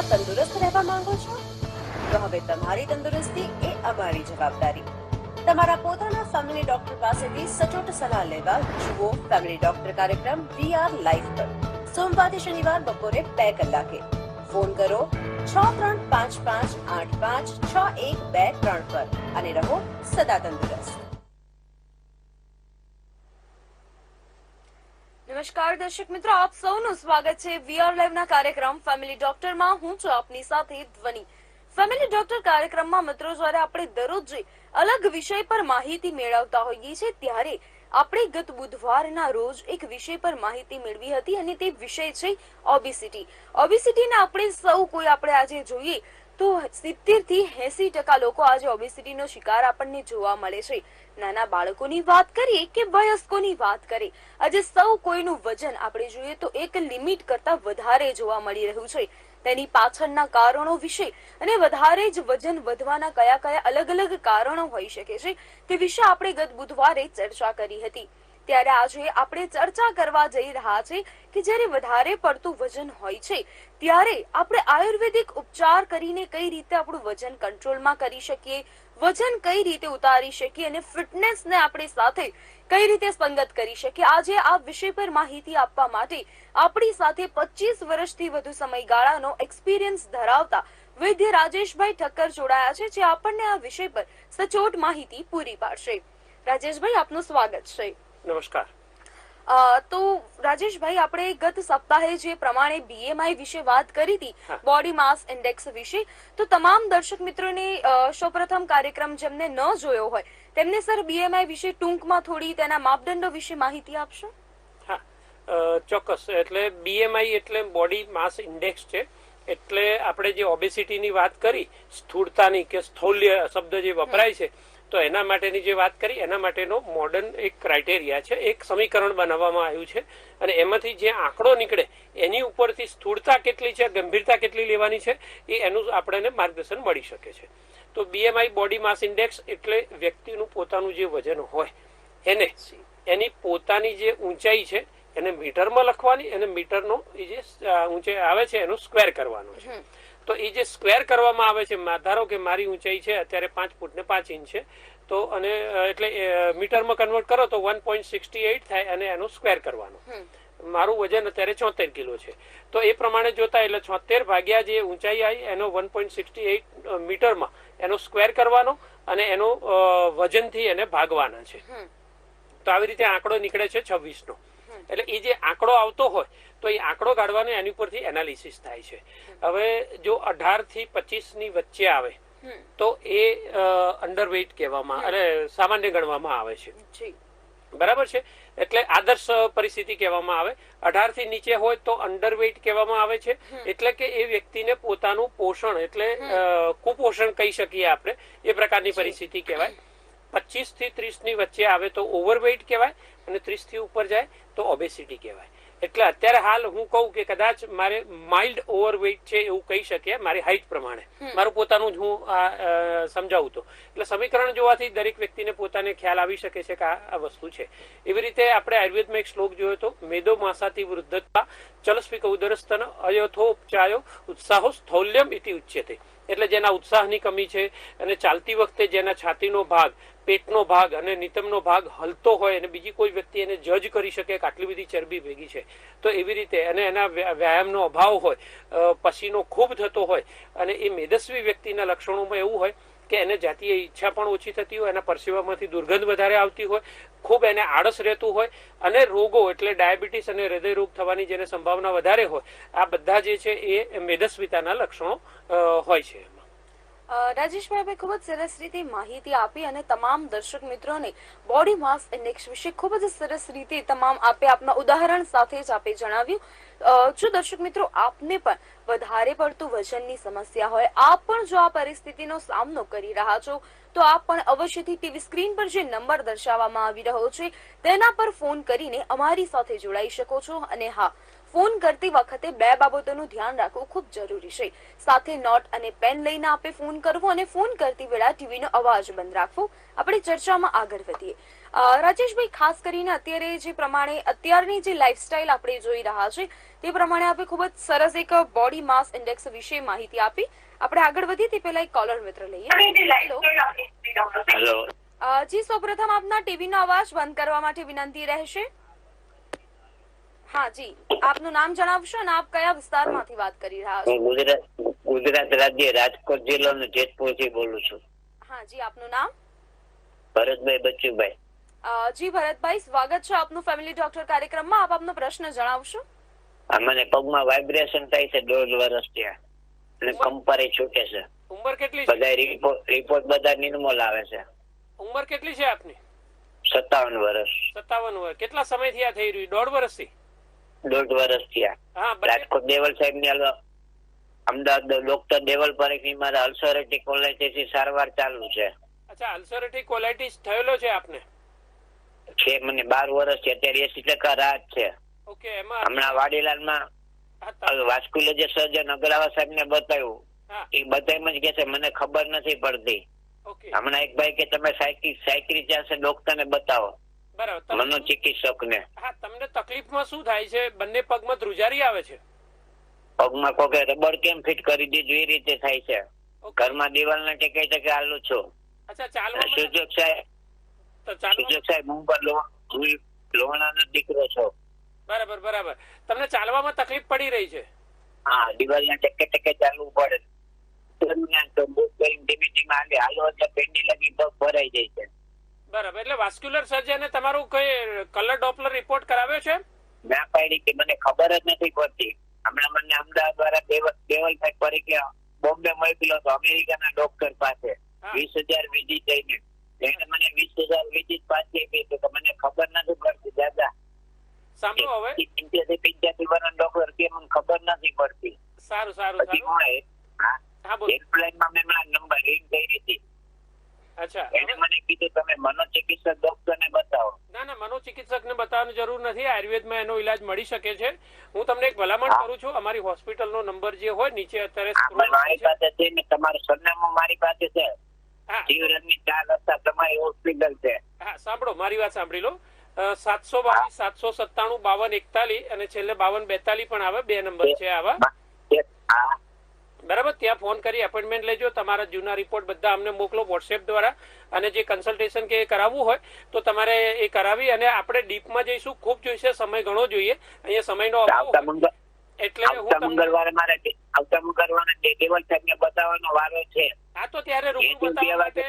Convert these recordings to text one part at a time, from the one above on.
क्या तंदुरुस्त રહેવા માંગો છો? તો હવે તમારી તંદુરસ્તી એ અમારી જવાબદારી. તમારા પોતાના ફેમિલી ડોક્ટર પાસેથી સચોટ સલાહ લેવા જુઓ ફેમિલી ડોક્ટર કાર્યક્રમ VR લાઈવ પર સોમવારથી શનિવાર બપોરે 2 કલાકે. ફોન કરો 6355856123 પર અને રહો સદા તંદુરસ્ત. નમસ્કાર દર્શક મિત્રો, આપ સૌનું સ્વાગત છે VR લાઈવ ના કાર્યક્રમ ફેમિલી ડોક્ટર માં. હું છું આપની સાથે ધ્વની. ફેમિલી ડોક્ટર કાર્યક્રમમાં મિત્રો જ્યારે આપણે દરરોજ અલગ વિષય પર માહિતી મેળવતા હોઈએ છીએ ત્યારે આપણે ગત બુધવારના રોજ એક વિષય પર માહિતી મેળવી હતી અને તે વિષય છે ઓબેસિટી. ઓબેસિટીને આપણે સૌ કોઈ આપણે આજે જોઈએ તો 70 થી 80% લોકો આજે ઓબેસિટીનો શિકાર આપણને જોવા મળે છે. નાના બાળકોની વાત કરીએ કે વયસ્કોની વાત કરીએ, આજે સૌ કોઈનું વજન આપણે જોઈએ તો એક લિમિટ કરતા વધારે જોવા મળી રહ્યું છે. તેની પાછળના કારણો વિશે અને વધારે જ વજન વધવાના કયા કયા અલગ અલગ કારણો હોઈ શકે છે તે વિશે આપણે ગત બુધવારે ચર્ચા કરી હતી. ત્યારે આજે આપણે ચર્ચા કરવા જઈ રહ્યા છે કે જ્યારે વધારે પડતું વજન હોય છે ત્યારે આપણે આયુર્વેદિક ઉપચાર કરીને કઈ રીતે આપણું વજન કંટ્રોલમાં કરી શકીએ, વજન કઈ રીતે ઉતારી શકીએ અને ફિટનેસને આપણે સાથે કઈ રીતે સંગત કરી શકીએ. આજે આ વિષય પર માહિતી આપવા માટે આપણી સાથે 25 વર્ષથી વધુ સમયગાળાનો એક્સપિરિયન્સ ધરાવતા વૈદ્ય રાજેશભાઈ ઠક્કર જોડાયા છે, જે આપણને આ વિષય પર સચોટ માહિતી પૂરી પાડશે. રાજેશભાઈ, આપનું સ્વાગત છે. નમસ્કાર. તો રાજેશભાઈ, આપણે ગત સપ્તાહે જે પ્રમાણે BMI વિશે વાત કરી હતી, બોડી માસ ઇન્ડેક્સ વિશે, તો તમામ દર્શક મિત્રોને સૌપ્રથમ કાર્યક્રમ જેમને ન જોયો હોય તેમને સર BMI વિશે ટૂંકમાં થોડી તેના માપદંડો વિશે માહિતી આપશો? હા, ચોક્કસ. એટલે BMI એટલે બોડી માસ ઇન્ડેક્સ છે. એટલે આપણે જે ઓબેસિટીની વાત કરી, સ્થૂળતાની કે સ્થૌલ્ય શબ્દ જે વપરાય છે, તો એના માટેની જે વાત કરી એના માટેનો મોડર્ન એક ક્રાઇટેરિયા છે, એક સમીકરણ બનાવવામાં આવ્યું છે અને એમાંથી જે આંકડો નીકળે એની ઉપરથી સ્થૂળતા કેટલી છે, ગંભીરતા કેટલી લેવાની છે, એ એનું આપણને માર્ગદર્શન મળી શકે છે. તો BMI બોડી માસ ઇન્ડેક્સ એટલે વ્યક્તિનું પોતાનું જે વજન હોય એને એની પોતાની જે ઊંચાઈ છે એને મીટરમાં લખવાની અને મીટરનો એ જે ઊંચાઈ આવે છે એનો સ્ક્વેર કરવાનો છે. તો એ જે સ્ક્વેર કરવામાં આવે છે, ધારો કે મારી ઊંચાઈ છે અત્યારે 5 ફૂટ ને 5 ઇંચ છે, તો અને એટલે મીટરમાં કન્વર્ટ કરો તો 1.68 થાય અને એનો સ્ક્વેર કરવાનો. મારું વજન અત્યારે 74 કિલો છે, તો એ પ્રમાણે જોતા એટલે 76 ભાગ્યા જે ઊંચાઈ આવી એનો 1.68 મીટરમાં એનો સ્ક્વેર કરવાનો અને એનો વજનથી એને ભાગવાના છે. તો આવી રીતે આંકડો નીકળે છે 26 નો. એટલે એ જે આંકડો આવતો હોય તો એ આંકડો કાઢવાનો એની ઉપરથી એનાલિસિસ થાય છે. હવે જો 18 થી 25 ની વચ્ચે આવે તો એ અંડરવેઇટ કહેવામાં અને સામાન્ય ગણવામાં આવે છે. બરાબર છે. એટલે આદર્શ પરિસ્થિતિ કહેવામાં આવે. 18 થી નીચે હોય તો અંડરવેઇટ કહેવામાં આવે છે. એટલે કે એ વ્યક્તિને પોતાનું પોષણ એટલે કુપોષણ કહી શકીએ આપણે, એ પ્રકારની પરિસ્થિતિ કહેવાય. 25 થી 30 ની વચ્ચે આવે તો ઓવરવેઇટ કહેવાય અને 30 થી ઉપર જાય તો ઓબેસિટી કહેવાય. એટલે અત્યારે હાલ હું કહું કે કદાચ મારે માઇલ્ડ ઓવરવેઇટ છે એવું કહી શકીએ મારી હાઈટ પ્રમાણે, મારું પોતાનું જ હું સમજાવું તો. એટલે સમીકરણ જોવાથી દરેક વ્યક્તિને પોતાને ખ્યાલ આવી શકે છે કે આ વસ્તુ છે. એવી રીતે આપણે આયુર્વેદમાં એક શ્લોક જોયો તો, મેદો માસાથી વૃદ્ધતા ચલસ્પિક ઉદરસ્તન અયથોપચાયો ઉત્સાહો સ્થૌલ્યમ ઇતિ ઉચ્યતે. એટલે જેના ઉત્સાહની કમી છે અને ચાલતી વખતે જેના છાતીનો ભાગ, પેટનો ભાગ અને નિતંબનો ભાગ હલતો હોય અને બીજી કોઈ વ્યક્તિ એને જજ કરી શકે કે આટલી બધી ચરબી ભેગી છે, તો એવી રીતે અને એના વ્યાયામનો અભાવ હોય, પસીનો ખૂબ થતો હોય અને એ મેદસ્વી વ્યક્તિના લક્ષણોમાં એવું હોય કે એને જાતીય ઈચ્છા પણ ઓછી થતી હોય, એના પરસેવામાંથી દુર્ગંધ વધારે આવતી હોય, ખૂબ એને આળસ રહેતું હોય અને રોગો એટલે ડાયાબિટીસ અને હૃદય રોગ થવાની જેને સંભાવના વધારે હોય, આ બધા જે છે એ મેદસ્વીતાના લક્ષણો હોય છે. રાજેશભાઈ, ખૂબ જ સરસ રીતે માહિતી આપી અને તમામ દર્શક મિત્રોને બોડી માસ ઇન્ડેક્સ વિશે ખૂબ જ સરસ રીતે તમામ આપે આપના ઉદાહરણ સાથે જ આપે જણાવ્યું. જો દર્શક મિત્રો આપને પણ વધારે પડતું વજનની સમસ્યા હોય, આપ પણ જો આ પરિસ્થિતિનો સામનો કરી રહ્યા છો તો આપ પણ અવશ્યથી ટીવી સ્ક્રીન પર જે નંબર દર્શાવવામાં આવી રહ્યો છે તેના પર ફોન કરીને અમારી સાથે જોડાઈ શકો છો. અને હા, ફોન કરતી વખતે 2 બાબતોનું ધ્યાન રાખવું ખૂબ જરૂરી છે. સાથે નોટ અને પેન લઈને આપે ફોન કરવો અને ફોન કરતી વેળા ટીવીનો અવાજ બંધ રાખવો. આપણે ચર્ચામાં આગળ વધીએ. રાજેશભાઈ, ખાસ કરીને અત્યારે જે પ્રમાણે અત્યારની જે લાઈફસ્ટાઈલ આપણે જોઈ રહ્યા છે તે પ્રમાણે આપણે ખૂબ જ સરસ એક બોડી માસ ઇન્ડેક્સ વિશે માહિતી આપી. આપણે આગળ વધીએ તે પહેલા એક કોલર મિત્ર લઈએ. હેલો. જી, સૌપ્રથમ આપના ટીવી નો અવાજ બંધ કરવા માટે વિનંતી રહેશે. હા જી, આપનું નામ જણાવશો અને આપ કયા વિસ્તારમાંથી વાત કરી રહ્યા છો? હું ગુજરાત રાજ્ય રાજકોટ જિલ્લાનો જેતપુરથી બોલું છું. હા જી, આપનું નામ? ભરતભાઈ બચ્ચુભાઈ. જી ભરતભાઈ, સ્વાગત છે આપનું ફેમિલી ડોક્ટર કાર્યક્રમમાં. આપ આપનો પ્રશ્ન જણાવશો. મને પગમાં વાઇબ્રેશન થાય છે 1.5 વર્ષથી અને કંપારી છૂટે છે. ઉંમર કેટલી છે? બધા રિપોર્ટ બધા નિર્મલ આવે છે. ઉંમર કેટલી છે આપની? 57 વર્ષ. 57 વર્ષ. કેટલા સમયથી આ થઈ રહ્યું? 1.5 વર્ષથી? 1.5 વર્ષથી હા, રાજકોટ દેવલ સાહેબ ની અમદાવાદ ડોક્ટર દેવલ પરેખની મારા અલ્સરેટિક કોલાઇટિસ સારવાર ચાલુ છે. અચ્છા, અલ્સરેટિક કોલાઇટિસ થયેલો છે આપને? છે મને 12 વર્ષ છે. અત્યારે 80% રાહત છે. ઓકે, એમાં હમણાં વાડીલાલમાં વાસ્ક્યુલર સર્જન અગ્રવાલ સાહેબ ને બતાવ્યું. એ બધામાં જ કે છે મને ખબર નથી પડતી. ઓકે, હમણાં એક ભાઈ કે તમે સાયક્રિસ્ટ ડોક્ટર ને બતાવો, બરાબર. મનોચિકિત્સક ને. હા, તમને તકલીફમાં શું થાય છે? બંને પગમાં ધ્રુજારી આવે છે? પગમાં કોકે રબર કેમ ફિટ કરી દીધું એ રીતે થાય છે. ઘરમાં દિવાલ ના ટેકે ટેકે હાલું છું. અચ્છા, ચાલવામાં સુજોગ સાહેબ તો ચાલવા સુજોગ સાહેબ હું પણ લોહાણાનો દીકરો છો. બરાબર બરાબર. તમને ચાલવામાં તકલીફ પડી રહી છે? હા, દિવાલ ના ટેકે ટેકે ચાલવું પડે. પેન્ડી લગી પગ ભરાઈ જાય છે. બરાબર. એટલે વાસ્ક્યુલર સર્જને તમારું કઈ કલર ડોપલર રિપોર્ટ કરાવ્યો છે? ના પાડી કે મને ખબર જ નથી પડતી. હમણાં મને અમદાવાદ દ્વારા દેવલ સાહેબ તરીકે બોમ્બે મોકલ્યો હતો અમેરિકાના ડોક્ટર પાસે. 20,000 વિઝિટ થઈને એને મને 20,000 વિઝિટ પાછી આપી તો મને ખબર નથી પડતી દાદા. સાંભળો હવે. 85 વર્ષના ડોક્ટર કે મને ખબર નથી પડતી. સારું સારું પછી સારું. હા, બોલો. હેલ્પલાઇનમાં મેં મારા નંબર રિંગ કરી હતી. અચ્છા, એને મને કીધું તમે મનોચિકિત્સક ડોક્ટર ને બતાવો. ના ના, મનોચિકિત્સક ને બતાવવાની જરૂર નથી. આયુર્વેદમાં એનો ઈલાજ મળી શકે છે. હું તમને એક ભલામણ કરું છું, અમારી હોસ્પિટલનો નંબર જે હોય નીચે અત્યારે scroll મારી થાય છે. પાસે છે ને તમારું સરનામું મારી પાસે છે. હા જીવરજની 4 રસ્તા તમારી હોસ્પિટલ છે. હા, સાંભળો, મારી વાત સાંભળી લો. 722 797 5241 અને છેલ્લે 5242 પણ આવે. 2 નંબર છે આવા. હા, બરાબર. ત્યાં ફોન કરી એપોઇન્ટમેન્ટ લેજો. તમારા જૂના રિપોર્ટ બધા અમને મોકલો વોટ્સએપ દ્વારા. અને જે કન્સલ્ટેશન કે કરાવવું હોય તો તમારે એ કરાવી અને આપણે ડીપમાં જઈશું. ખૂબ જોઈશે, સમય ઘણો જોઈએ. અહીંયા સમયનો અભાવ હોય. એટલે હું આવતા તમને મંગળવારે મારે દેવલ સાહેબને બતાવવાનો વારો છે. હા, તો ત્યારે રૂબરૂ બતાવવા માટે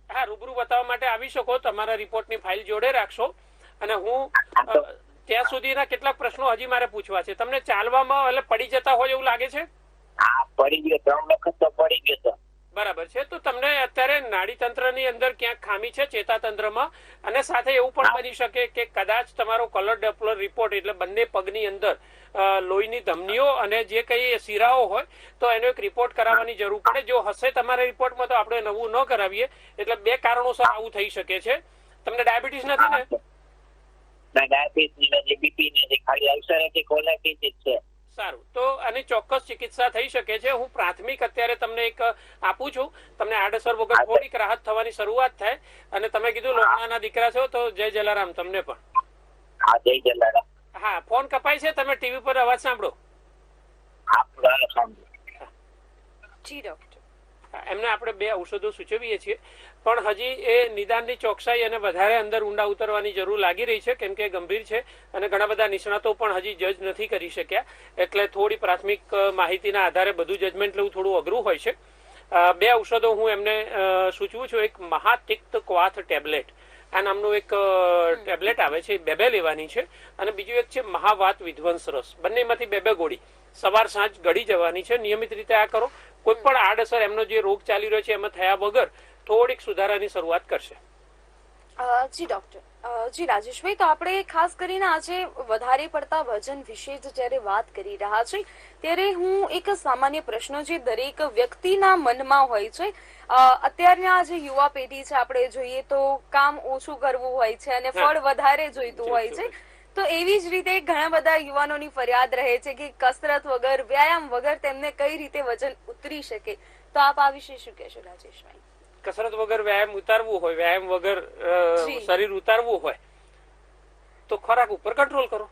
હા રૂબરૂ બતાવવા માટે આવી શકો. તમારા રિપોર્ટની ફાઇલ જોડે રાખશો અને હું ત્યાં સુધીના કેટલાક પ્રશ્નો હજી મારે પૂછવા છે. તમને ચાલવામાં એટલે પડી જતા હોય એવું લાગે છે? હા, પડી ગયો 3 વખત તો પડી ગયો તો. બરાબર છે. તો તમને અત્યારે નાડી તંત્રની અંદર ક્યાંક ખામી છે ચેતાતંત્રમાં અને સાથે એવું પણ બની શકે કે કદાચ તમારો કલર ડોપલર રિપોર્ટ એટલે બંને પગની અંદર લોહીની ધમનીઓ અને જે કઈ શિરાઓ હોય તો એનો એક રિપોર્ટ કરાવવાની જરૂર પડે. જો હશે તમારા રિપોર્ટમાં તો આપણે નવું ન કરાવીએ. એટલે 2 કારણોસર આવું થઈ શકે છે. તમને ડાયાબિટીસ નથી ને? ના, ડાયાબિટીસ નથી, બીપી નથી, ખાલી અલ્સરેટિક કોલાઇટિસ છે. સારું. તો આની ચોક્કસ ચિકિત્સા થઈ શકે છે. હું પ્રાથમિક અત્યારે તમને એક આપું છું. તમને આડઅસર વગર થોડીક રાહત થવાની શરૂઆત થાય. અને તમે કીધું લોહાણાના દીકરા છો તો જય જલારામ તમને પણ. હા, જય જલારામ. હા, ફોન કપાય છે. તમે ટીવી પર અવાજ સાંભળો. જી ડોક્ટર. એમને આપણે 2 ઔષધો સૂચવીએ છીએ પણ હજી એ નિદાનની ચોકસાઈ અને વધારે અંદર ઊંડા ઉતરવાની જરૂર લાગી રહી છે. કેમ કે ગંભીર છે અને ઘણા બધા નિષ્ણાતો પણ હજી જજ નથી કરી શક્યા. એટલે થોડી પ્રાથમિક માહિતીના આધારે બધું જજમેન્ટ લેવું થોડું અઘરું હોય છે. 2 ઔષધો હું એમને સૂચવું છું. એક મહાતિક્ત ક્વાથ ટેબ્લેટ આ નામનું એક ટેબ્લેટ આવે છે, 2 લેવાની છે. અને બીજું એક છે મહાવાત વિધ્વંસ રસ. બંનેમાંથી 2 ગોળી સવાર સાંજ ગળી જવાની છે. નિયમિત રીતે આ કરો. કોઈ પણ આડઅસર એમનો જે રોગ ચાલી રહ્યો છે એમાં થયા વગર થોડીક સુધારાની શરૂઆત કરશે. જી ડોક્ટર. જી રાજેશભાઈ, તો આપણે ખાસ કરીને આજે વધારે પડતા વજન વિશે જ જ્યારે વાત કરી રહ્યા છીએ ત્યારે હું એક સામાન્ય પ્રશ્ન જે દરેક વ્યક્તિના મનમાં હોય છે, અત્યારના જે યુવા પેઢી છે આપણે જોઈએ તો કામ ઓછું કરવું હોય છે અને ફળ વધારે જોઈતું હોય છે. તો એવી જ રીતે ઘણા બધા યુવાનોની ફરિયાદ રહે છે કે કસરત વગર, વ્યાયામ વગર તેમને કઈ રીતે વજન ઉતરી શકે. તો આપ આ વિશે શું કહેશો રાજેશભાઈ? કસરત વગર વ્યાયામ ઉતારવું હોય, વ્યાયામ વગર જી. શરીર ઉતારવું હોય તો ખોરાક ઉપર કંટ્રોલ કરો.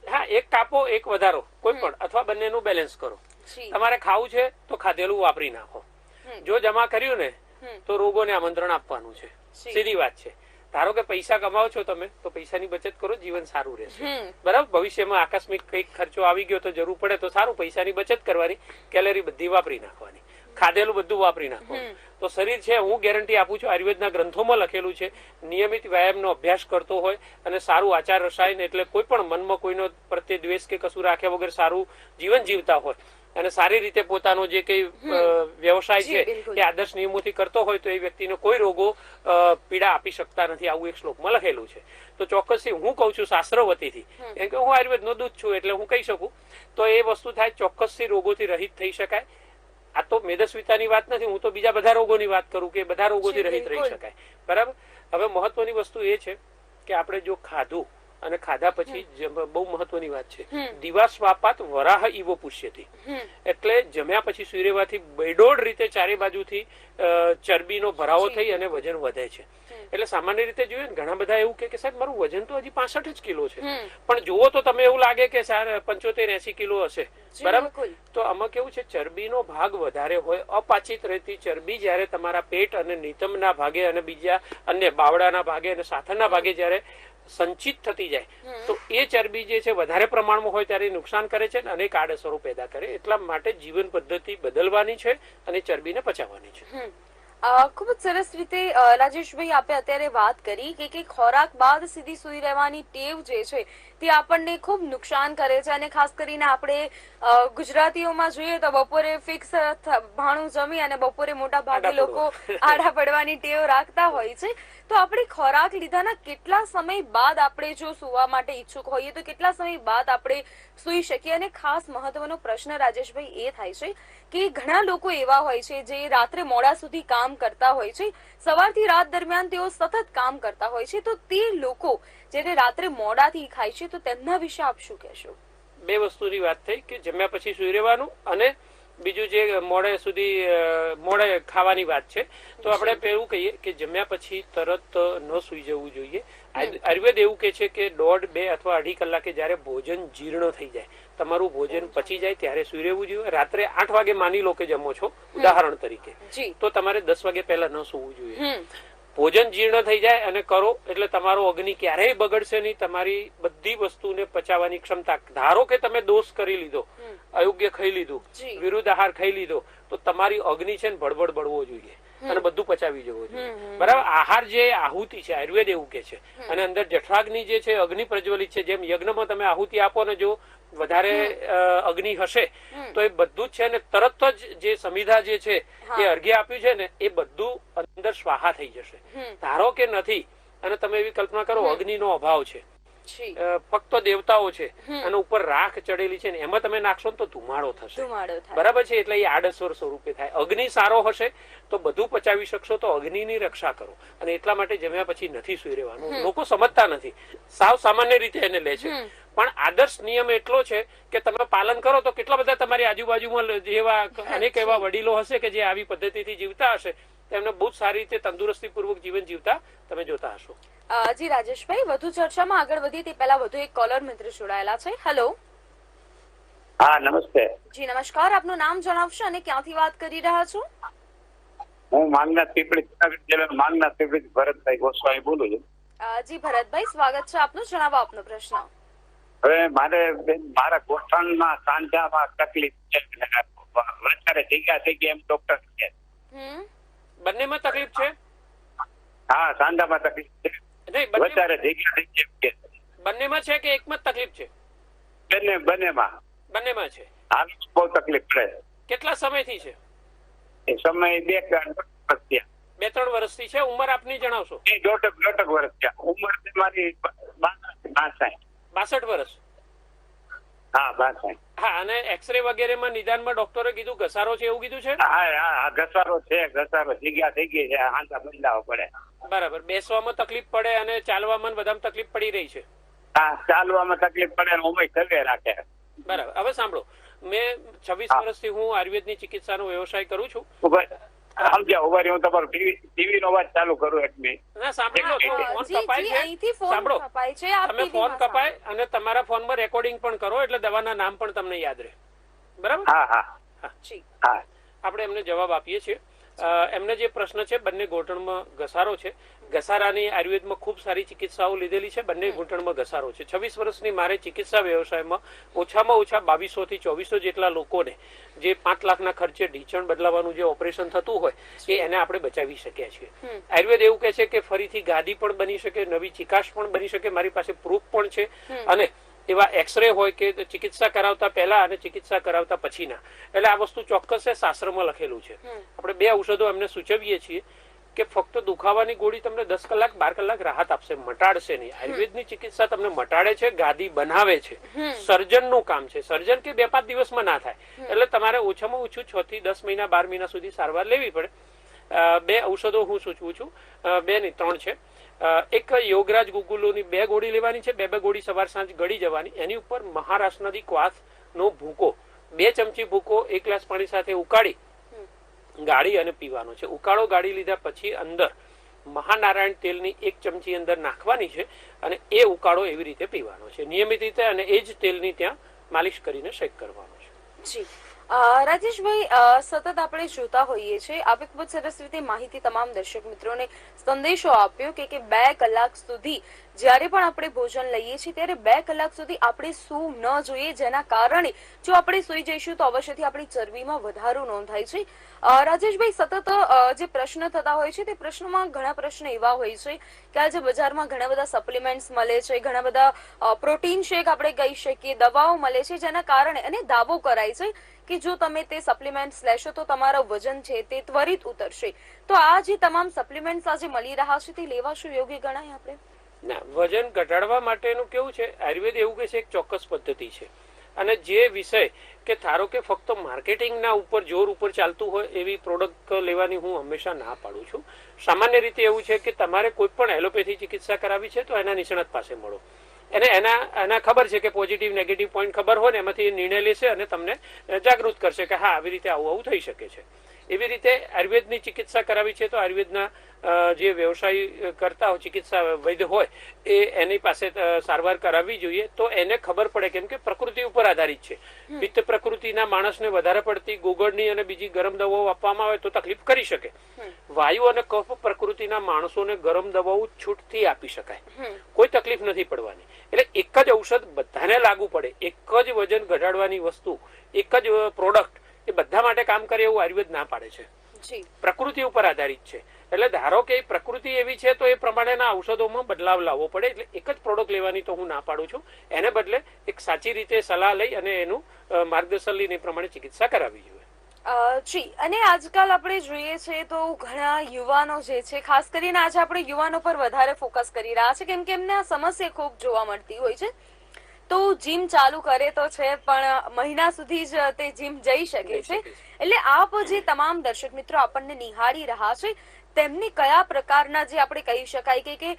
હા, એક કાપો એક વધારો કોઈ પણ, અથવા બંનેનું બેલેન્સ કરો. જી. તમારે ખાવું છે તો ખાધેલું વાપરી નાખો. જો જમા કર્યું ને તો રોગોને આમંત્રણ આપવાનું છે. સીધી વાત છે. ધારો કે પૈસા કમાવો છો તમે, તો પૈસાની બચત કરો, જીવન સારું રહેશે. બરાબર. ભવિષ્યમાં આકસ્મિક કઈક ખર્ચો આવી ગયો તો જરૂર પડે તો સારું, પૈસાની બચત કરવાની, કેલરી બધી વાપરી નાખવાની, ખાધેલું બધું વાપરી નાખવાનું. તો શરીર છે, હું ગેરંટી આપું છું, આયુર્વેદના ગ્રંથોમાં લખેલું છે, નિયમિત વ્યાયામનો અભ્યાસ કરતો હોય અને સારું આચાર રસાયણ, એટલે કોઈ પણ મનમાં કોઈનો પ્રત્યે દ્વેષ કે કશું રાખ્યા વગર સારું જીવન જીવતા હોય અને સારી રીતે પોતાનો જે કઈ વ્યવસાય છે એ આદર્શ નિયમોથી કરતો હોય તો એ વ્યક્તિને કોઈ રોગો પીડા આપી શકતા નથી, આવું એક શ્લોકમાં લખેલું છે. તો ચોક્કસથી હું કઉ છું શાસ્ત્ર વતીથી, કેમ કે હું આયુર્વેદનો દૂત છું એટલે હું કહી શકું, તો એ વસ્તુ થાય, ચોક્કસથી રોગોથી રહિત થઈ શકાય. આ તો મેદસ્વીતાની વાત નથી, હું તો બીજા બધા રોગોની વાત કરું કે બધા રોગોથી રહિત રહી શકાય. બરાબર. હવે મહત્વની વસ્તુ એ છે કે આપણે જો ખાધું અને ખાધા પછી બહુ મહત્વની વાત છે, દિવાસ્વાપાત વરાહ ઈવો પુષ્યથી, એટલે જમ્યા પછી સુઈ રહેવાથી બેડોળ રીતે ચારે બાજુથી ચરબીનો ભરાવો થઈ અને વજન વધે છે. એટલે સામાન્ય રીતે જોઈએ ને, ઘણા બધા એવું કે સાહેબ મારું વજન તો હજી 65 જ કિલો છે, પણ જુઓ તો તમે એવું લાગે કે 75-80 કિલો હશે. બરાબર. તો આમાં કેવું છે, ચરબીનો ભાગ વધારે હોય, અપાચિત રહેતી ચરબી જયારે તમારા પેટ અને નિતંબના ભાગે અને બીજા અન્ય બાવડાના ભાગે અને સાથળના ભાગે જયારે સંચિત થતી જાય તો એ ચરબી જે છે વધારે પ્રમાણમાં હોય ત્યારે નુકસાન કરે છે અને અનેક આડઅસરો પેદા કરે. એટલા માટે જીવન પદ્ધતિ બદલવાની છે અને ચરબીને પચાવવાની છે. ખૂબ જ સરસ રીતે રાજેશભાઈ આપે અત્યારે વાત કરી કે ખોરાક બાદ સીધી સુઈ રહેવાની ટેવ જે છે તે આપણને ખૂબ નુકસાન કરે છે, અને ખાસ કરીને આપણે ગુજરાતીઓમાં જોઈએ તો બપોરે ફિક્સ ભાણું જમી અને બપોરે મોટા ભાગે લોકો આડા પડવાની ટેવ રાખતા હોય છે. તો આપણે ખોરાક લીધાના કેટલા સમય બાદ આપણે જો સુવા માટે ઈચ્છુક હોઈએ તો કેટલા સમય બાદ આપણે સુઈ શકીએ? અને ખાસ મહત્વનો પ્રશ્ન રાજેશભાઈ એ થાય છે કે ઘણા લોકો એવા હોય છે જે રાત્રે મોડા સુધી કામ કરતા હોય છે, સવારથી રાત દરમિયાન તેઓ સતત કામ કરતા હોય છે, તો તે લોકો જેને રાત્રે મોડાથી ખાય છે તો તેમના વિશે આપ શું કહેશો? બે વસ્તુની વાત થઈ કે જમ્યા પછી સુઈ રહેવાનું અને બીજું જે મોડે ખાવાની વાત છે. તો આપણે એવું કહીએ કે જમ્યા પછી તરત ન સુઈ જવું જોઈએ. આયુર્વેદ એવું કે છે કે 1.5-2 અથવા 2.5 કલાકે જયારે ભોજન જીર્ણ થઈ જાય, તમારું ભોજન પચી જાય ત્યારે સુઈ રહેવું જોઈએ. રાત્રે 8 વાગે માની લો કે જમો છો ઉદાહરણ તરીકે, તો તમારે 10 વાગે પહેલા ન સૂવું જોઈએ. ભોજન જીર્ણ થઈ જાય અને કરો એટલે તમારો અગ્નિ ક્યારેય બગડશે નહીં, તમારી બધી વસ્તુને પચાવવાની ક્ષમતા. ધારો કે તમે દોષ કરી લીધો, અયોગ્ય ખાઈ લીધું, વિરુદ્ધ આહાર ખાઈ લીધો, તો તમારી અગ્નિ છે ને ભડભડ બળવો જોઈએ અને બધું પચાવી જવું જોઈએ. બરાબર. આહાર જે આહુતિ છે, આયુર્વેદ એવું કે છે, અને અંદર જઠરાગ્નિ જે છે અગ્નિ પ્રજ્વલિત છે. જેમ યજ્ઞમાં તમે આહુતિ આપો ને જો વધારે અગ્નિ હશે તો એ બધું જ છે ને તરત જ જે સમિધા જે છે એ અર્ઘ્ય આપ્યું છે ને એ બધું અંદર સ્વાહા થઈ જશે. ધારો કે નથી અને તમે એવી કલ્પના કરો અગ્નિનો અભાવ છે, ફક્ત દેવતાઓ છે અને ઉપર રાખ ચડેલી છે ને એમાં તમે નાખશો તો ધુમાડો થશે. બરાબર છે. એટલે એ આડઅસર સ્વરૂપે થાય. અગ્નિ સારો હશે તો બધું પચાવી શકશો, તો અગ્નિની રક્ષા કરો. અને એટલા માટે જમ્યા પછી નથી સુઈ રહેવાનું. લોકો સમજતા નથી, સાવ સામાન્ય રીતે એને લે છે. પણ આદર્શ નિયમ એટલો છે કે તમે પાલન કરો તો કેટલા બધા તમારી આજુબાજુમાં જેવા અનેક એવા વડીલો હશે કે જે આવી પદ્ધતિથી જીવતા હશે, તેમને બહુ સારી રીતે તંદુરસ્તી પૂર્વક જીવન જીવતા તમે જોતા હશો. જી રાજેશભાઈ, વધુ ચર્ચામાં આગળ વધીએ તે પહેલા વધુ એક કોલર મિત્ર જોડાયેલા છે. હેલો. હા, નમસ્તે. જી નમસ્કાર. આપનું નામ જણાવશો અને ક્યાંથી વાત કરી રહ્યા છો? હું માંગનાથ પીપળી ભરતભાઈ ગોસ્વામી બોલું છું. જી ભરતભાઈ, સ્વાગત છે આપનું. જણાવો આપનો પ્રશ્ન. હવે મારા ગોઠણમાં સાંધામાં તકલીફ છે, વધારે જગ્યા થઈ ગઈ એમ ડોક્ટર કહે. બંનેમાં તકલીફ છે? હા, સાંધામાં તકલીફ છે, વધારે જગ્યા થઈ ગઈ એમ કે. બંનેમાં છે કે એકમાં જ તકલીફ છે? બંનેમાં છે. હાલ બહુ તકલીફ પડે. કેટલા સમયથી છે? એ સમય 2-3 વર્ષથી છે. ઉંમર આપની જણાવશો? 1.5 વર્ષ છે ઉંમર. મારી 62 વર્ષ. હા, 62. હા. અને એક્સરે વગેરેમાં નિદાનમાં ડોક્ટરે કીધું ઘસારો છે એવું કીધું છે? હા, ઘસારો છે. જગ્યા થઈ ગઈ છે, હાંધા બદલાવો પડે. બરાબર. બેસવામાં તકલીફ પડે અને ચાલવામાં બધામાં તકલીફ પડી રહી છે? હા, ચાલવામાં તકલીફ પડે અને ઉમય થવે રાખે. બરાબર. હવે સાંભળો, મેં 26 વર્ષથી હું આયુર્વેદની ચિકિત્સાનો વ્યવસાય કરું છું. સમજ્યા ઉભારી હું તમારું ટીવી નો અવાજ ચાલુ કરું એક મિનિટ. ના સાંભળો, ફોન જી કપાય જી છે. અહીંથી ફોન સાંભળો, કપાય છે, આપ તમે ટીવીમાં ફોન કપાય અને તમારા ફોનમાં રેકોર્ડિંગ પણ કરો એટલે દવાના નામ પણ તમને યાદ રહે. બરાબર? હા હા જી હા આપણે એમને જવાબ આપીએ છીએ. એમને જે પ્રશ્ન છે, બંને ઘૂંટણમાં ઘસારો છે. ઘસારાની આયુર્વેદમાં ખૂબ સારી ચિકિત્સાઓ લીધેલી છે. બંને ઘૂંટણમાં ઘસારો છે. 26 વર્ષની મારે ચિકિત્સા વ્યવસાયમાં ઓછામાં ઓછા 2200 થી 2400 જેટલા લોકોને જે 5 લાખના ખર્ચે ઢીંચણ બદલાવાનું જે ઓપરેશન થતું હોય એ એને આપણે બચાવી શક્યા છીએ. આયુર્વેદ એવું કહે છે કે ફરીથી ગાદી પણ બની શકે, નવી ચિકાશ પણ બની શકે. મારી પાસે પ્રૂફ પણ છે. અને એવા એક્સરે હોય કે ચિકિત્સા કરાવતા પહેલા અને ચિકિત્સા કરાવતા પછીના. એટલે આ વસ્તુ ચોક્કસ છે, શાસ્ત્રમાં લખેલું છે. આપણે 2 ઔષધો એમને સૂચવીએ છીએ કે ફક્ત દુખાવાની ગોળી તમને 10 કલાક 12 કલાક રાહત આપશે, મટાડશે નહીં. આયુર્વેદની ચિકિત્સા તમને મટાડે છે, ગાદી બનાવે છે. સર્જનનું કામ છે. સર્જન કે 2-5 દિવસમાં ના થાય. એટલે તમારે ઓછામાં ઓછું 6 થી 10 મહિના 12 મહિના સુધી સારવાર લેવી પડે. 2 ઔષધો હું સૂચવું છું, 2 નહીં 3 છે. એક યોગરાજ ગુગુલોની 2 ગોળી લેવાની છે. 2 ગોળી સવાર સાંજ ગળી જવાની. એની ઉપર મહારાષ્ટ્રનદી ક્વાથનો ભૂકો, 2 ચમચી ભૂકો 1 ગ્લાસ પાણી સાથે ઉકાળી ગાળી અને પીવાનો છે. ઉકાળો ગાળી લીધા પછી અંદર મહાનારાયણ તેલની 1 ચમચી અંદર નાખવાની છે અને એ ઉકાળો એવી રીતે પીવાનો છે નિયમિત રીતે, અને એ જ તેલની ત્યાં માલિશ કરીને શેક કરવાનો છે. જી રાજેશભાઈ, સતત આપણે જોતા હોઈએ છીએ, આપે ખૂબ જ સરસ રીતે માહિતી તમામ દર્શક મિત્રોને સંદેશો આપ્યો કે 2 કલાક સુધી જ્યારે પણ આપણે ભોજન લઈએ છીએ ત્યારે 2 કલાક સુધી આપણે સૂવું ન જોઈએ, જેના કારણે જો આપણે સૂઈ જઈશું તો અવશ્યથી આપણી ચરબીમાં વધારો નોંધાય છે. રાજેશભાઈ, સતત જે પ્રશ્ન થતા હોય છે તે પ્રશ્નોમાં ઘણા પ્રશ્ન એવા હોય છે કે આજે બજારમાં ઘણા બધા સપ્લિમેન્ટ્સ મળે છે, ઘણા બધા પ્રોટીન શેક આપણે કહી શકીએ, દવાઓ મળે છે, જેના કારણે અને દાવો કરાય છે કે જો તમે તે સપ્લિમેન્ટ્સ લેશો તો તમારું વજન છે તે ત્વરિત ઉતરશે. તો આ જે તમામ સપ્લિમેન્ટ્સ આજે મળી રહ્યા છે તે લેવા શું યોગ્ય ગણાય આપણે? ના, વજન ઘટાડવા માટેનું કેવું છે, આયુર્વેદ એવું કહે છે એક ચોક્કસ પદ્ધતિ છે. અને જે વિષય કે ધારો કે ફક્ત માર્કેટિંગના ઉપર જોર ઉપર ચાલતું હોય એવી પ્રોડક્ટ લેવાની હું હંમેશા ના પાડું છું. સામાન્ય રીતે એવું છે કે તમારે કોઈ પણ એલોપેથી ચિકિત્સા કરાવી છે તો એના નિષ્ણાત પાસે મળો. એના ખબર છે કે પોઝિટિવ નેગેટિવ પોઈન્ટ ખબર હોય ને એમાંથી નિર્ણય લેશે અને તમને જાગૃત કરશે કે હા આવી રીતે આવું થઈ શકે છે. એવી રીતે આયુર્વેદની ચિકિત્સા કરાવી છે તો આયુર્વેદના જે વ્યવસાય કરતા હોય, ચિકિત્સા વૈદ્ય હોય, એની પાસે સારવાર કરાવવી જોઈએ તો એને ખબર પડે. કેમ કે પ્રકૃતિ ઉપર આધારિત છે. પિત્ત પ્રકૃતિના માણસને વધારે પડતી ગોગળની અને બીજી ગરમ દવાઓ આપવામાં આવે તો તકલીફ કરી શકે. વાયુ અને કફ પ્રકૃતિના માણસોને ગરમ દવાઓ છૂટથી આપી શકાય, કોઈ તકલીફ નથી પડવાની. એટલે એક જ ઔષધ બધાને લાગુ પડે, એક જ વજન ઘટાડવાની વસ્તુ, એક જ પ્રોડક્ટ એ બધા માટે કામ કરે એવું આયુર્વેદ ના પાડે છે. પ્રકૃતિ ઉપર આધારિત છે. એટલે ધારો કે પ્રકૃતિ એવી છે તો એ પ્રમાણેના ઔષધોમાં બદલાવ લાવવો પડે. એટલે એક જ પ્રોડક્ટ લેવાની તો હું ના પાડું છું. એને બદલે એક સાચી રીતે સલાહ લઈ અને એનું માર્ગદર્શન લઈને એ પ્રમાણે ચિકિત્સા કરાવવી જોઈએ. જી, અને આજકાલ આપણે જોઈએ છે તો ઘણા યુવાનો જે છે, ખાસ કરીને આજે આપણે યુવાનો પર વધારે ફોકસ કરી રહ્યા છે કેમ કે એમને આ સમસ્યા ખૂબ જોવા મળતી હોય છે. તો જીમ ચાલુ કરે તો છે પણ મહિના સુધી જ તે જીમ જઈ શકે છે. એટલે આપ જે તમામ દર્શક મિત્રો આપણને નિહાળી રહ્યા છે તેમને કયા પ્રકારના જે આપણે કહી શકાય કે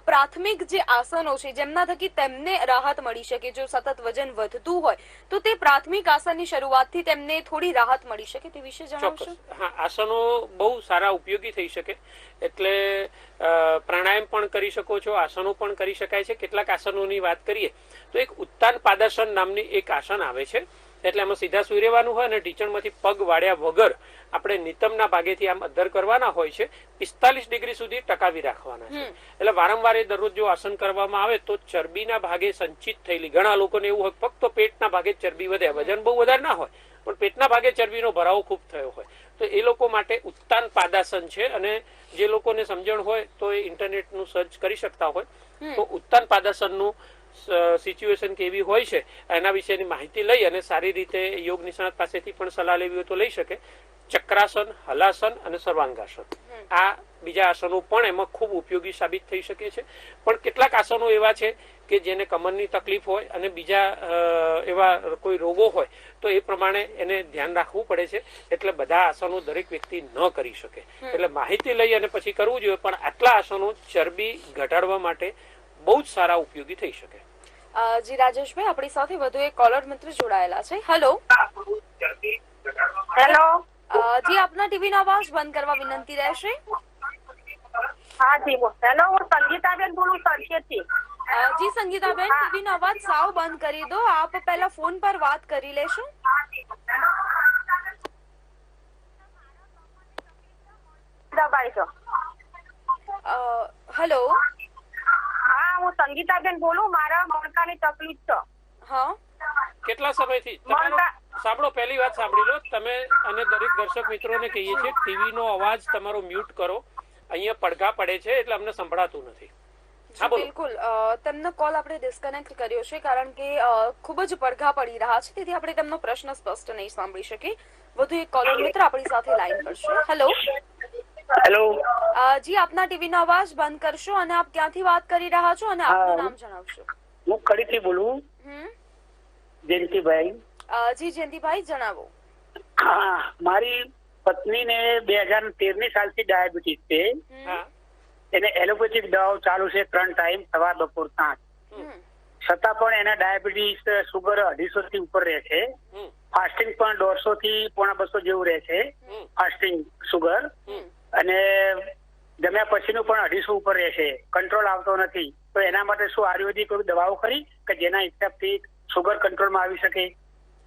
પ્રાથમિક જે આસનો છે જેમના થકી તેમને રાહત મળી શકે, જો સતત વજન વધતું હોય તો તે પ્રાથમિક આસનની શરૂઆતથી તેમને થોડી રાહત મળી શકે તે વિશે જણાવશો? હા, આસનો બહુ સારા ઉપયોગી થઈ શકે. એટલે પ્રાણાયામ પણ કરી શકો છો, આસનો પણ કરી શકાય છે. કેટલાક આસનોની વાત કરીએ તો એક ઉત્તાન પાદાસન નામની એક આસન આવે છે. એટલે એમાં સીધા સુઈ રહેવાનું હોય અને ઢીંચણમાંથી પગ વાળ્યા વગર આપણે નિતંબના ભાગેથી આમ અદ્ધર કરવાના હોય છે. 45 ડિગ્રી સુધી ટકાવી રાખવાના છે. એટલે વારંવાર દરરોજ જો આસન કરવામાં આવે તો ચરબીના ભાગે સંચિત થયેલી, ઘણા લોકોને એવું હોય ફક્ત પેટના ભાગે ચરબી વધે, વજન બહુ વધારે ના હોય પણ પેટના ભાગે ચરબીનો ભરાવો ખૂબ થયો હોય તો એ લોકો માટે ઉત્તાન પાદાસન છે. અને જે લોકોને સમજણ હોય તો એ ઇન્ટરનેટનું સર્ચ કરી શકતા હોય તો ઉત્તાન પાદાસનનું સિચ્યુએશન કેવી હોય છે એના વિશેની માહિતી લઈ અને સારી રીતે યોગ નિષ્ણાત પાસેથી પણ સલાહ લેવી હોય તો લઈ શકે. ચક્રાસન, હલાસન અને સર્વાંગાસન, આ બીજા આસનો પણ એમાં ખૂબ ઉપયોગી સાબિત થઈ શકે છે. પણ કેટલાક આસનો એવા છે કે જેને કમરની તકલીફ હોય અને બીજા એવા કોઈ રોગો હોય તો એ પ્રમાણે એને ધ્યાન રાખવું પડે છે. એટલે બધા આસનો દરેક વ્યક્તિ ન કરી શકે. એટલે માહિતી લઈ અને પછી કરવું જોઈએ. પણ આટલા આસનો ચરબી ઘટાડવા માટે બહુ જ સારા ઉપયોગી થઈ શકે. જી રાજેશભાઈ, આપણી સાથે વધુ એક કોલર મિત્ર જોડાયેલા છે. હેલો. હેલો. જી આપના ટીવી નો અવાજ બંધ કરવા વિનંતી રહેશે. હા જી હેલો, હું સંગીતાબેન બોલું સરખેજથી. જી સંગીતાબેન, ટીવી નો અવાજ સાવ બંધ કરી દો. આપ પહેલા ફોન પર વાત કરી લેશો. દબાઈ છો. હેલો. હા, હું સંગીતાબેન બોલું. મારા મણકાની તકલીફ છે. હા, કેટલા સમયથી સાંભળો, પહેલી વાત સાંભળી લો તમે, અને દરેક દર્શક મિત્રોને કહીએ છીએ ટીવી નો અવાજ તમારો મ્યુટ કરો. અહીંયા પડઘા પડે છે એટલે અમને સંભળાતું નથી. જી બિલકુલ. તેમનો કોલ આપણે ડિસ્કનેક્ટ કર્યો છે કારણ કે ખૂબ જ પડઘા પડી રહ્યા છે, તેથી આપણે તેમનો પ્રશ્ન સ્પષ્ટ નહીં સાંભળી શકીએ. વધુ એક કોલર મિત્ર આપણી સાથે લાઈન પર છે. હેલો. હેલો. જી આપના ટીવી નો અવાજ બંધ કરશો અને આપ ક્યાંથી વાત કરી રહ્યા છો અને આપનું નામ જણાવશો. હું ખડીથી બોલું. જયંતિભાઈ. જી જયંતિભાઈ, જણાવો. હા, મારી પત્નીને 2013ની સાલથી ડાયાબિટીસ છે. એને એલોપેથિક દવાઓ ચાલુ છે 3 ટાઈમ, સવાર બપોર સાંજ. છતાં પણ એના ડાયાબિટીસ સુગર 250 થી ઉપર રહે છે. ફાસ્ટિંગ પણ 150 થી 150 જેવું રહે છે, ફાસ્ટિંગ સુગર. અને જમ્યા પછીનું પણ 250 ઉપર રહે છે, કંટ્રોલ આવતો નથી. તો એના માટે શું આયુર્વેદિક કોઈ દવાઓ ખરી કે જેના હિસાબથી સુગર કંટ્રોલમાં આવી શકે?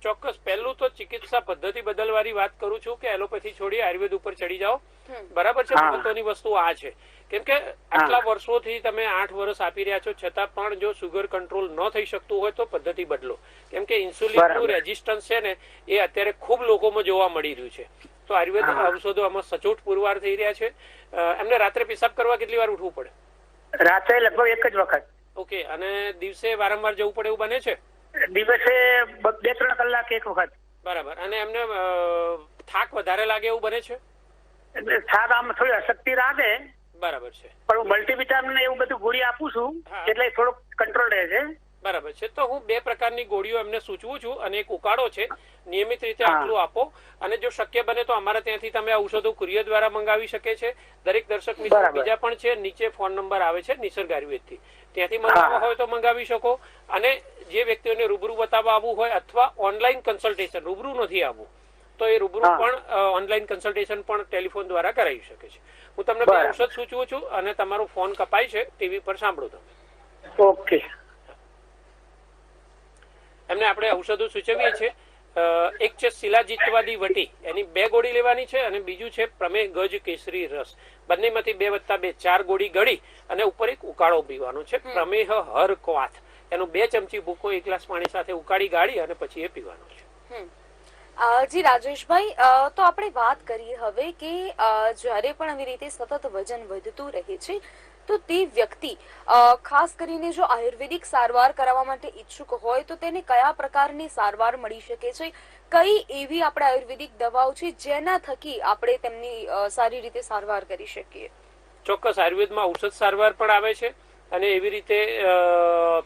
ચોક્કસ. પહેલું તો ચિકિત્સા પદ્ધતિ બદલવાની વાત કરું છું કે એલોપેથી છોડી આયુર્વેદ ઉપર ચડી જાઓ. બરાબર છે. મહત્વની વસ્તુ આ છે, કેમ કે આટલા વર્ષોથી તમે 8 વર્ષ આપી રહ્યા છો, છતાં પણ જો સુગર કંટ્રોલ ન થઈ શકતું હોય તો પદ્ધતિ બદલો. કેમ કે ઇન્સ્યુલિનનું રેઝિસ્ટન્સ છે ને, એ અત્યારે ખૂબ લોકોમાં જોવા મળી રહ્યું છે. તો આયુર્વેદ ઔષધો આમાં સચોટ પુરવાર થઈ રહ્યા છે. એમને રાત્રે પેશાબ કરવા કેટલી વાર ઉઠવું પડે? રાત્રે લગભગ એક જ વખત. ઓકે. અને દિવસે વારંવાર જવું પડે એવું બને છે? દિવસે 2-3 કલાક એક વખત. બરાબર. અને એમને થાક વધારે લાગે એવું બને છે? થાક આમ થોડી અશક્તિ લાગે. બરાબર છે. પણ હું મલ્ટીવિટામિન એવું બધું ગોળી આપું છું એટલે થોડોક કંટ્રોલ રહે છે. બરાબર છે. તો હું 2 પ્રકારની ગોળીઓ એમને સૂચવું છું, અને એક ઉકાળો છે. નિયમિત રીતે આટલું આપો, અને જો શક્ય બને તો અમારા ત્યાંથી તમે ઔષધો કુરિયર દ્વારા મંગાવી શકે છે. દરેક દર્શક મિત્રો બીજા પણ છે, નીચે ફોન નંબર આવે છે નિસર્ગ આયુર્વેદથી, ત્યાંથી મંગાવવા હોય તો મંગાવી શકો. અને જે વ્યક્તિઓને રૂબરૂ બતાવવા આવવું હોય અથવા ઓનલાઈન કન્સલ્ટેશન, રૂબરૂ નથી આવવું તો એ રૂબરૂ પણ ઓનલાઈન કન્સલ્ટેશન પણ ટેલિફોન દ્વારા કરાવી શકે છે. હું તમને 2 ઔષધ સૂચવું છું, અને તમારો ફોન કપાય છે, ટીવી પર સાંભળો તમે. ઓકે. એમને આપણે ઔષધો સૂચવીએ છીએ. એક છે શિલાજીતવાદી વટી, એની 2 ગોળી લેવાની છે, અને બીજું છે પ્રમેહ ગજ કેસરી રસ. બંનેમાંથી 2+2 4 ગોળી ગળી અને ઉપર એક ઉકાળો પીવાનો છે, પ્રમેહ હર ક્વાથ. એનો 2 ચમચી ભૂકો 1 ગ્લાસ પાણી સાથે ઉકાળી ગાળી અને પછી એ પીવાનો છે. જી રાજેશભાઈ, તો આપણે વાત કરીએ હવે કે જ્યારે પણ આવી રીતે સતત વજન વધતું રહે છે તો તે વ્યક્તિ ખાસ કરીને જો આયુર્વેદિક સારવાર કરાવવા માટે ઈચ્છુક હોય તો તેને કયા પ્રકારની સારવાર મળી શકે છે? કઈ એવી આપણે આયુર્વેદિક દવાઓ છે જેના થકી આપણે તેમની સારી રીતે સારવાર કરી શકીએ? ચોક્કસ. આયુર્વેદમાં ઔષધ સારવાર પણ આવે છે, અને એવી રીતે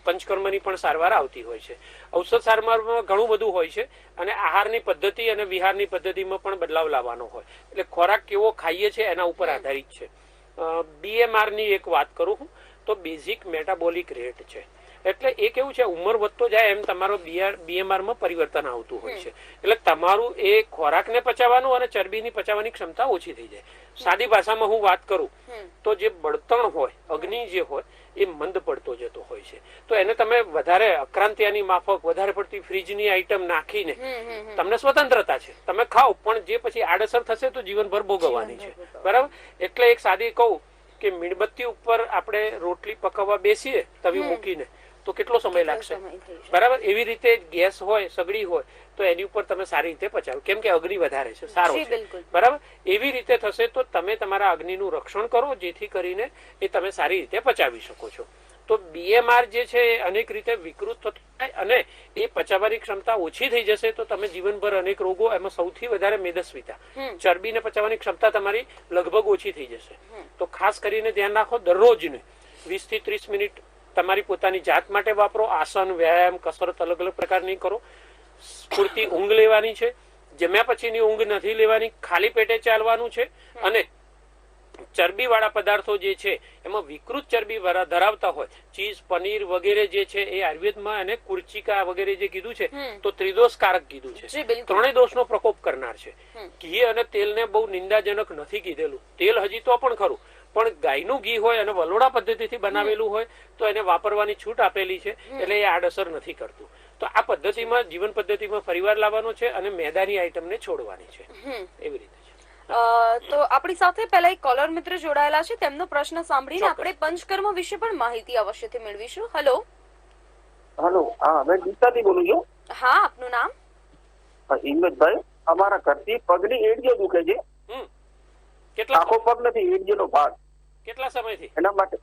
પંચકર્મની પણ સારવાર આવતી હોય છે. ઔષધ સારવારમાં ઘણું બધું હોય છે, અને આહારની પદ્ધતિ અને વિહારની પદ્ધતિમાં પણ બદલાવ લાવવાનો હોય. એટલે ખોરાક કેવો ખાઈએ છીએ એના ઉપર આધારિત છે. BMR ની એક વાત કરું હું તો બેઝિક મેટાબોલિક રેટ છે. એટલે એ કેવું છે, ઉંમર વધતો જાય એમ તમારો BMR માં પરિવર્તન આવતું હોય છે. એટલે તમારું એ ખોરાકને પચાવવાનું અને ચરબીની પચાવવાની ક્ષમતા ઓછી થઈ જાય. સાદી ભાષામાં હું વાત કરું તો જે બળતણ હોય, અગ્નિ જે હોય, એ મંદ પડતો જતો હોય છે. તો એને તમે વધારે અક્રાંતિયાની માફક વધારે પડતી ફ્રીજની આઈટમ નાખીને તમને સ્વતંત્રતા છે, તમે ખાઓ, પણ જે પછી આડઅસર થશે તો જીવનભર ભોગવવાની છે. બરાબર. એટલે એક સાદી કહું કે મીણબત્તી ઉપર આપણે રોટલી પકાવવા બેસીએ તવી મૂકીને તો કેટલો સમય લાગશે? બરાબર. એવી રીતે ગેસ હોય, સગડી હોય તો એની ઉપર તમે સારી રીતે પચાવો, કેમ કે અગ્નિ વધારે છે, સારો છે. બરાબર. એવી રીતે થશે તો તમે તમારા અગ્નિનું રક્ષણ કરો, જેથી કરીને એ તમે સારી રીતે પચાવી શકો છો. તો BMR જે છે એ અનેક રીતે વિકૃત થતો થાય, અને એ પચાવવાની ક્ષમતા ઓછી થઈ જશે તો તમે જીવનભર અનેક રોગો, એમાં સૌથી વધારે મેદસ્વીતા, ચરબીને પચાવવાની ક્ષમતા તમારી લગભગ ઓછી થઈ જશે. તો ખાસ કરીને ધ્યાન રાખો, દરરોજને 20 થી 30 મિનિટ તમારી પોતાની જાત માટે વાપરો. આસન, વ્યાયામ, કસરત અલગ અલગ પ્રકારની કરો. પૂરતી ઊંઘ લેવાની છે. જમ્યા પછીની ઊંઘ નથી લેવાની, ખાલી પેટે ચાલવાનું છે, અને ચરબીવાળા પદાર્થો જે છે એમાં વિકૃત ચરબી ધરાવતા હોય, ચીઝ, પનીર વગેરે જે છે એ આયુર્વેદમાં એને કુર્ચિકા વગેરે જે કીધું છે તો ત્રિદોષકારક કીધું છે, ત્રણેય દોષનો પ્રકોપ કરનાર છે. ઘી અને તેલને બહુ નિંદાજનક નથી કીધેલું. તેલ હજી તો પણ ખરું, પણ ગાયનું ઘી હોય અને વલોણા પદ્ધતિથી બનાવેલું હોય તો એને વાપરવાની છૂટ આપેલી છે, એટલે એ આડઅસર નથી કરતું. તો આ પદ્ધતિમાં, જીવન પદ્ધતિમાં ફરીવાર લાવવાનો છે અને મેદાની આઈટમને છોડવાની છે, એવી રીતે છે. તો આપણી સાથે પહેલા એક કોલર મિત્ર જોડાયેલા છે, તેમનો પ્રશ્ન સાંભળીને આપણે પંચકર્મ વિશે પણ માહિતી અવશ્યથી મેળવીશું. હેલો. હેલો, હા, મેં ગીતાથી બોલું છું. હા, આપનું નામ? હિંમતભાઈ. અમારા ઘરથી પગની એડીઓ દુખે છે. આખો પગ નથી, એડીઓનો ભાગ. કેટલા સમયથી? એના માટે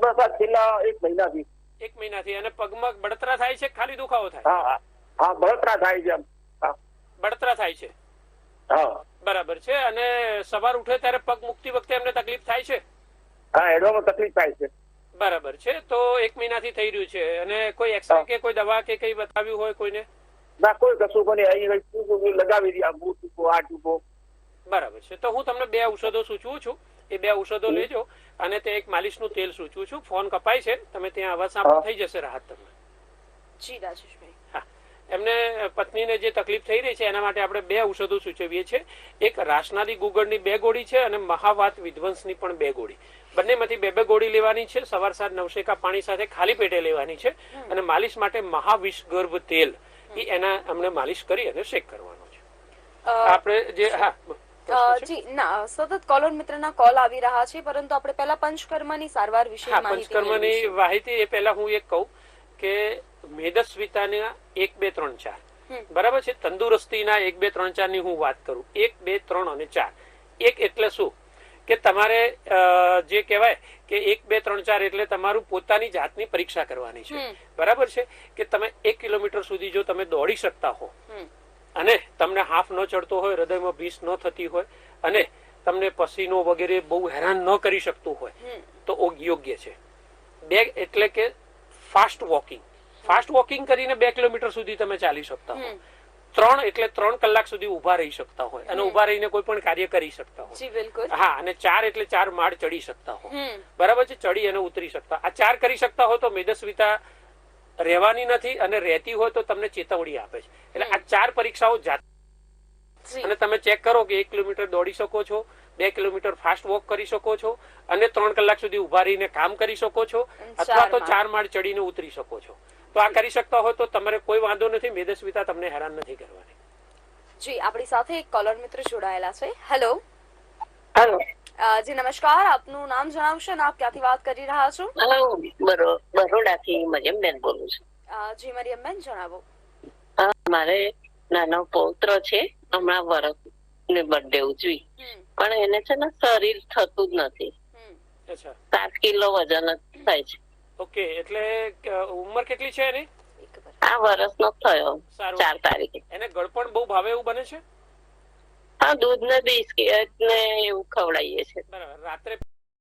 બસ આ છેલ્લા 1 મહિનાથી. 1 મહિનાથી. અને પગમાં બળતરા થાય છે, ખાલી દુખાવો થાય? હા હા, બળતરા થાય છે. બળતરા થાય છે. હા, બરાબર છે. અને સવાર ઉઠે ત્યારે પગ મૂકતી વખતે એમને તકલીફ થાય છે? હા, એડવામાં તકલીફ થાય છે. બરાબર છે. તો 1 મહિનાથી થઈ રહ્યું છે. અને કોઈ એક્સરે કે કોઈ દવા કે કઈ બતાવ્યું હોય કોઈને? ના, કોઈ કશું પણ અહીં લગાવી દે, આ ટૂંકો, આ ટૂંકો. બરાબર છે. તો હું તમને 2 ઔષધો સૂચવું છું. એ 2 ઔષધો લેજો અને તે એક માલિશનું તેલ સૂચવું છું. ફોન કપાય છે, તમે ત્યાં અવાજ સાંભળો, થઈ જશે રાહત તમને. જી રાજેશભાઈ. હા, એમને પત્નીને જે તકલીફ થઈ રહી છે એના માટે આપણે 2 ઔષધો સૂચવીએ છીએ. એક રાસનાદી ગુગળની 2 ગોળી છે અને મહાવાત વિધ્વંસની પણ 2 ગોળી. બંનેમાંથી 2 ગોળી લેવાની છે. સવાર સાંજ નવશેકા પાણી સાથે ખાલી પેટે લેવાની છે. અને માલિશ માટે મહાવિષ ગર્ભ તેલ એના અમને માલિશ કરી અને શેક કરવાનો છે. આપણે જે જી ના, સતત કોલર મિત્રના કોલ આવી રહ્યા છે, પરંતુ આપણે પહેલા પંચકર્મની સારવાર વિશે પંચકર્મની માહિતી એ પહેલા હું એક કહું કે મેદસ્વીતાના 1, 2, 3, 4 બરાબર છે. તંદુરસ્તીના 1, 2, 3, 4 ની હું વાત કરું. 1, 2, 3 અને 4. 1 એટલે શું કે તમારે જે કહેવાય કે 1, 2, 3, 4 એટલે તમારું પોતાની જાતની પરીક્ષા કરવાની છે. બરાબર છે કે તમે 1 કિલોમીટર સુધી જો તમે દોડી શકતા હો અને તમને હાફ ન ચડતો હોય, હૃદયમાં ભીસ ન થતી હોય અને તમને પસીનો વગેરે બહુ હેરાન ન કરી શકતું હોય તો યોગ્ય છે. 2 એટલે કે ફાસ્ટ વોકિંગ. ફાસ્ટ વોકિંગ કરીને 2 કિલોમીટર સુધી તમે ચાલી શકતા હો. 3 એટલે 3 કલાક સુધી ઉભા રહી શકતા હોય અને ઉભા રહીને કોઈ પણ કાર્ય કરી શકતા હોય. હા, અને 4 એટલે 4 માળ ચડી શકતા હોય. બરાબર છે. ચડી અને ઉતરી શકતા. આ 4 કરી શકતા હોય તો મેદસ્વીતા રહેવાની નથી, અને રહેતી હોય તો તમને ચેતવણી આપે છે. એટલે આ 4 પરીક્ષાઓ જાત અને તમે ચેક કરો કે 1 કિલોમીટર દોડી શકો છો, 2 કિલોમીટર ફાસ્ટ વોક કરી શકો છો અને 3 કલાક સુધી ઉભા રહીને કામ કરી શકો છો, અથવા તો 4 માળ ચડીને ઉતરી શકો છો. તો આ કરી શકતા હોય તો તમારે કોઈ વાંધો નથી. મેદસ્વીતા તમને હેરાન નથી કરવાની. જી, આપણી સાથે એક કોલર મિત્ર જોડાયેલા છે. હેલો. હેલો. જી નમસ્કાર, આપનું નામ જણાવશો અને આપ ક્યાંથી વાત કરી રહ્યા છો? બરોડાથી મરિયમબેન બોલું છું. જી મરિયમબેન, જણાવો. મારે નાનો પૌત્ર છે, હમણાં વર્ષની બર્થડે ઉજવી, પણ એને છે ને શરીર થતું જ નથી. 7 કિલો વજન જ થાય છે. ઓકે, એટલે ઉંમર કેટલી છે એની? આ વર્ષનો થયો 4 તારીખે. એને ગળપણ બહુ ભાવે એવું બને છે? હા, દૂધ ને બિસ્કિટ ને એવું ખવડાવીએ છીએ. બરાબર. રાત્રે